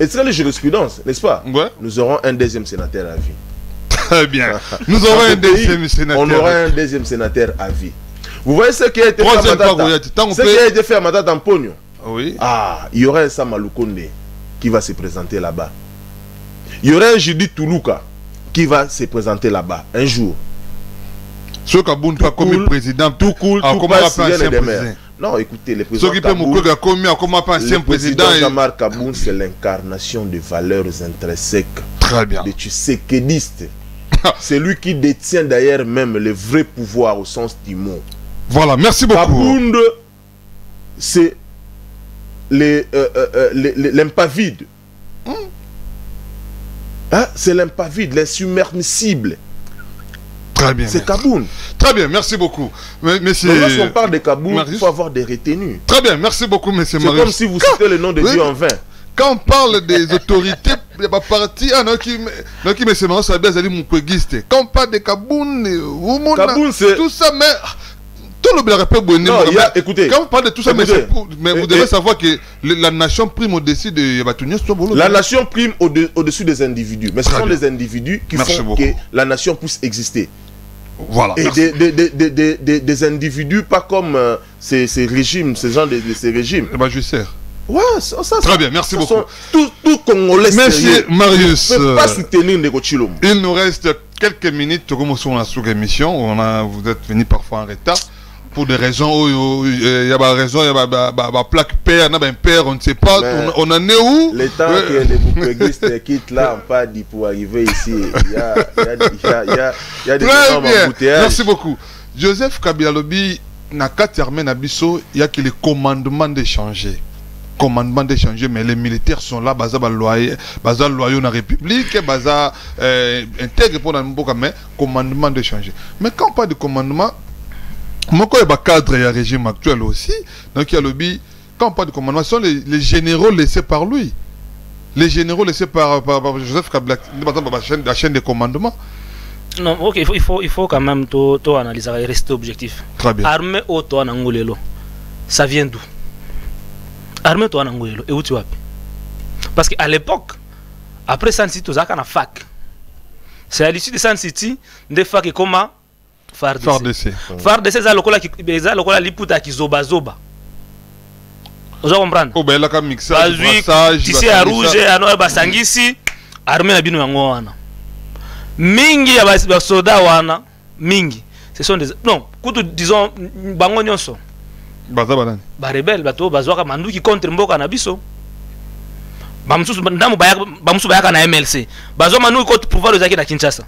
c'est la jurisprudence, n'est-ce pas? Ouais. Nous aurons un deuxième sénateur à vie. Très bien. Nous aurons un deuxième sénateur. On aura un deuxième sénateur à vie. Vous voyez ce qui a été fait à Matata? Ce qui a été fait à Matata en Pogno. Oui. Ah, il y aura un Samalukonde qui va se présenter là-bas. Il y aura un Judith Toulouka qui va se présenter là-bas un jour. Ce Kaboun pas comme président, tout cool, tout passe, non, écoutez, le président Jean-Marc Kaboun, c'est l'incarnation des valeurs intrinsèques. Très bien. De Tshisekediste. C'est lui qui détient d'ailleurs même le vrai pouvoir au sens du mot. Voilà, merci beaucoup. Kaboun, c'est l'impavide. Hein? C'est l'impavide, l'insubmersible. Très bien. C'est Kaboun. Très bien, merci beaucoup. Lorsqu'on parle de Kaboun, il faut avoir des retenues. Très bien, merci beaucoup, monsieur Marius. C'est comme si vous citez le nom de Dieu en vain. Quand on parle des autorités il y a parti qui me semence à bien mon péguiste. Quand on parle de Kaboun, tout ça, mais tout le bien non, écoutez, quand on parle de tout ça, mais vous devez savoir que la nation prime au-dessus de Yabatounia. La nation prime au-dessus des individus, mais ce sont les individus qui font que la nation puisse exister. Voilà. Et des individus pas comme ces régimes, ces gens de ces régimes. Eh ben, je sais. Ouais, ça. Très bien, merci beaucoup. Tout Congolais. Monsieur Marius, ne peut pas soutenir Negochilom. Il nous reste quelques minutes. Comme on a sous émission, vous êtes venu parfois en retard. Pour des raisons, il y a des raisons, il y a plaque père, il y a un père, on ne sait pas, on en est où? Le temps que les bouqueguistes quittent là, on pas dit pour arriver ici, il y a des énormes embouteillages. Merci beaucoup. Joseph Kabila Lobi, n'a qu'à terminer Nabiso, il y a que les commandements d'échanger. Commandement d'échanger, mais les militaires sont là, baza loyaux dans la République, baza intègre pour la Mboka, mais commandement d'échanger. Mais quand on parle de commandement, moi, il y a cadre et un régime actuel aussi. Donc, il y a le lobby. Quand on parle de commandement, ce sont les généraux laissés par lui. Les généraux laissés par Joseph Kabila, la chaîne de commandement. Non, ok, il faut quand même tout analyser et rester objectif. Très bien. Armée au toi Nangolelo, ça vient d'où? Armée au toi Nangolelo, et où tu vas? Parce qu'à l'époque, après San City, tu as une fac. C'est à l'issue de San City, des facs et comment FARDC. FARDC, c'est le lokola liputa qui zoba. Vous comprenez? Oh ben là comme mixage, ici à rouge, à noir, basangisi, armée na bino yango wana. Mingi ya ba soda wana, mingi. Ce sont des non, kutu disons bango nyonso. Baza banani. Ba rebelle bato bazwaka manduki contre mboka na biso. Bamsusu ndamu bayaka na MLC. Bazwa manduki contre pouvoir ezaki na Kinshasa.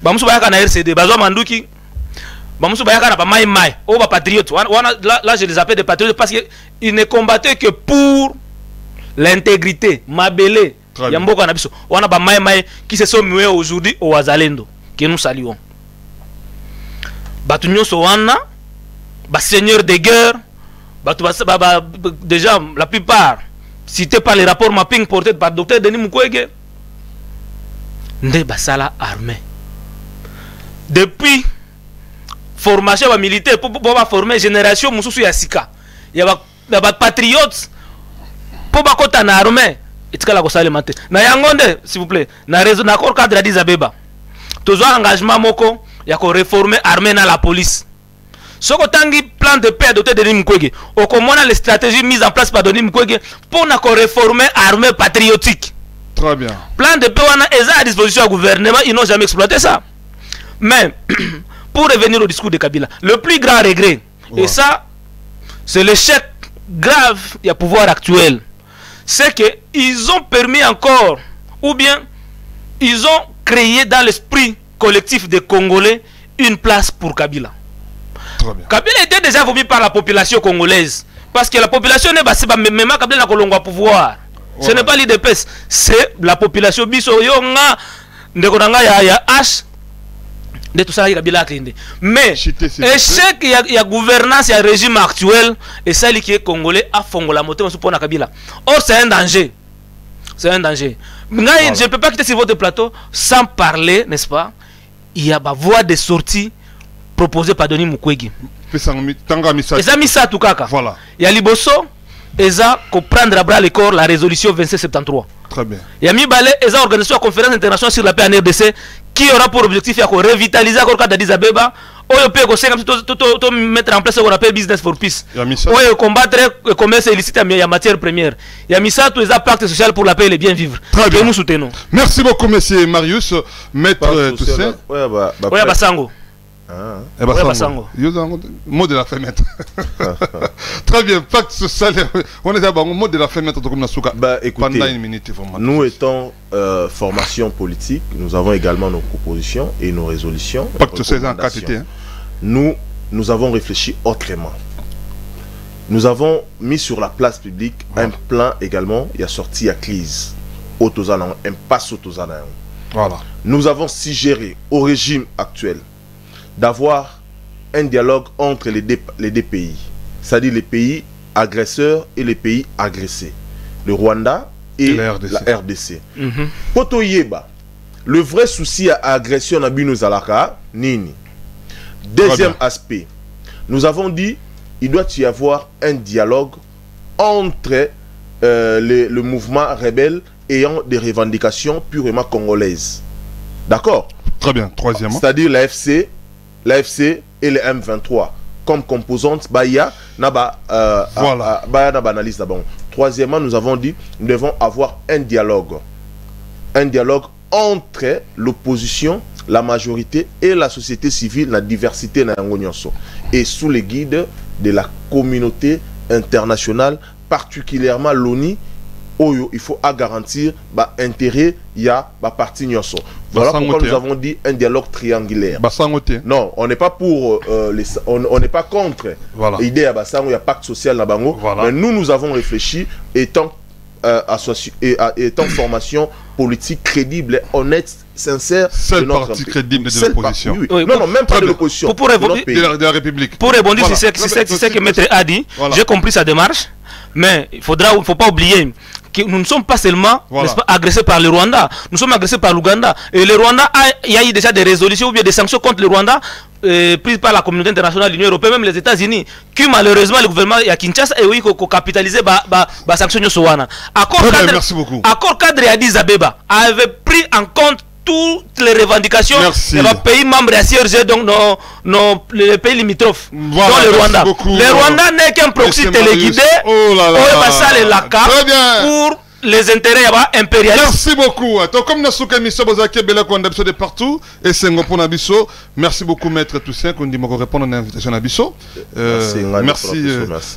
Bamusu bayaka na RCD, bazwa manduki. Bamusu bayaka na ba mai. Oh ba patriotes. Là je les appelle des patriotes parce que ils ne combattaient que pour l'intégrité, mabele. Yamboka na biso. Wana ba mai qui se sont mués aujourd'hui au Wazalendo que nous saluons. Batu nyonso wana ba seigneur de guerre, batu déjà la plupart cités par les rapports mapping portés par docteur Denis Mukwege. Nde basala armée. Depuis formation militaire pour former génération mususu ya sika ya ba patriotes pour ba kota na armée etikala ko sale mate na yangonde s'il vous plaît na raison na accord cadre d'Addis Abeba toujours engagement moko ya ko réformer armée na la police soko tangi plan de paix doté de Denis Mukwege o komona les stratégies mises en place par Denis Mukwege pour na ko réformer armée patriotique. Très bien. Plan de paix wana est à disposition du gouvernement, ils n'ont jamais exploité ça. Mais pour revenir au discours de Kabila, le plus grand regret, et ça, c'est l'échec grave du pouvoir actuel, c'est qu'ils ont permis encore, ou bien ils ont créé dans l'esprit collectif des Congolais une place pour Kabila. Kabila était déjà vomi par la population congolaise, parce que la population n'est pas même Kabila n'a pouvoir. Ce n'est pas l'IDPS, c'est la population biso yonga ndekonanga ya H de tout ça Kabila klinde. Mais échec il y a gouvernance, il y a régime actuel et ça qui est congolais a fongola moto pour na Kabila. Or c'est un danger. C'est un danger. Je ne peux pas quitter sur votre plateau sans parler, n'est-ce pas? Il y a ma voie de sortie proposée par Denis Mukwege. Et ça mis ça tout kaka. Voilà. Il y a Liboso Eza comprendre à bras le corps la résolution 2773. Très bien. Il y a Mibale Eza organisation la conférence internationale sur la paix en RDC qui aura pour objectif de revitaliser le cadre d'Addis Abeba. On peut mettre en place ce qu'on appelle business for peace. On peut combattre le commerce illicite en matière première. Il y a mis ça tous les pactes sociaux pour la paix et le bien vivre. Très bien. Que nous soutenons. Merci beaucoup, monsieur Marius. Maître Toussaint. Oui, Basango. Mot de la fin, maître. Très bien, pacte social. On est à mot de la fin, maître. Écoutez, une minute, nous étant formation politique, nous avons également nos propositions et nos résolutions. Pacte social en quantité. Nous avons réfléchi autrement. Nous avons mis sur la place publique un plan également. Il y a sorti à crise. Un passe autozana. Voilà. Nous avons suggéré au régime actuel d'avoir un dialogue entre les deux pays, c'est-à-dire les pays agresseurs et les pays agressés. Le Rwanda et la RDC. Poto yeba, le vrai souci à agression à Bino Zalaka, nini. Deuxième aspect, nous avons dit il doit y avoir un dialogue entre le mouvement rebelle ayant des revendications purement congolaises. D'accord? Très bien. Troisièmement. C'est-à-dire l'AFC et le M23 comme composantes. Analyse d'abord. Troisièmement, nous avons dit nous devons avoir un dialogue. Un dialogue entre l'opposition, la majorité et la société civile, la diversité et sous les guides de la communauté internationale, particulièrement l'ONU, où il faut garantir l'intérêt il y a partie nyonso. Voilà pourquoi nous avons dit un dialogue triangulaire. Non, on n'est pas pour on n'est pas contre l'idée il y a pacte social na bango, mais nous avons réfléchi étant étant formation politique crédible, honnête, sincère. Seule partie crédible de l'opposition. Non, même pas de l'opposition. Pour de la République. Pour rebondir sur ce que Maître a dit, j'ai compris sa démarche, mais il ne faut pas oublier que nous ne sommes pas seulement agressés par le Rwanda, nous sommes agressés par l'Ouganda. Et le Rwanda, il y a eu déjà des résolutions ou bien des sanctions contre le Rwanda prises par la communauté internationale, l'Union européenne, même les États-Unis, que malheureusement le gouvernement de Kinshasa a capitalisé les sanctions. Accord cadre Addis Abeba avait pris en compte toutes les revendications des pays membres de la CIRG, donc les pays limitrophes, dont le Rwanda. Le Rwanda n'est qu'un proxy téléguidé pour les intérêts impérialistes. Merci beaucoup. Comme nous sommes de partout, et c'est Nabiso. Merci beaucoup, Maître Toussaint, qu'on dit répondre à l'invitation à Nabiso. Merci,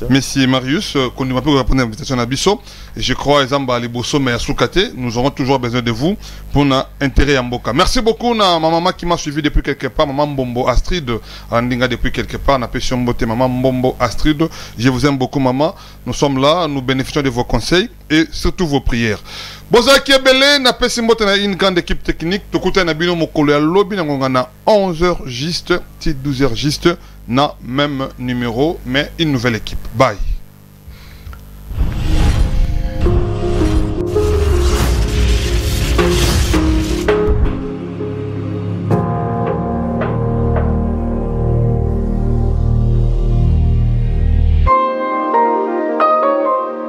Monsieur Marius, qu'on dit répondre à l'invitation à Nabiso. Et je crois, exemple, à Liboso, mais à Soukate, nous aurons toujours besoin de vous pour notre intérêt à Mboka. Merci beaucoup, ma maman qui m'a suivi depuis quelque part, maman Mbombo Astrid, Andinga depuis quelque part, na Pession Mbote, maman Mbombo Astrid. Je vous aime beaucoup, maman. Nous sommes là, nous bénéficions de vos conseils et surtout vos prières. Bozaki Ebele, na Pession Mbote, na une grande équipe technique. Tokuta na bino mokolo ya lobby na ngona 11h juste, 12h juste, na même numéro, mais une nouvelle équipe. Bye.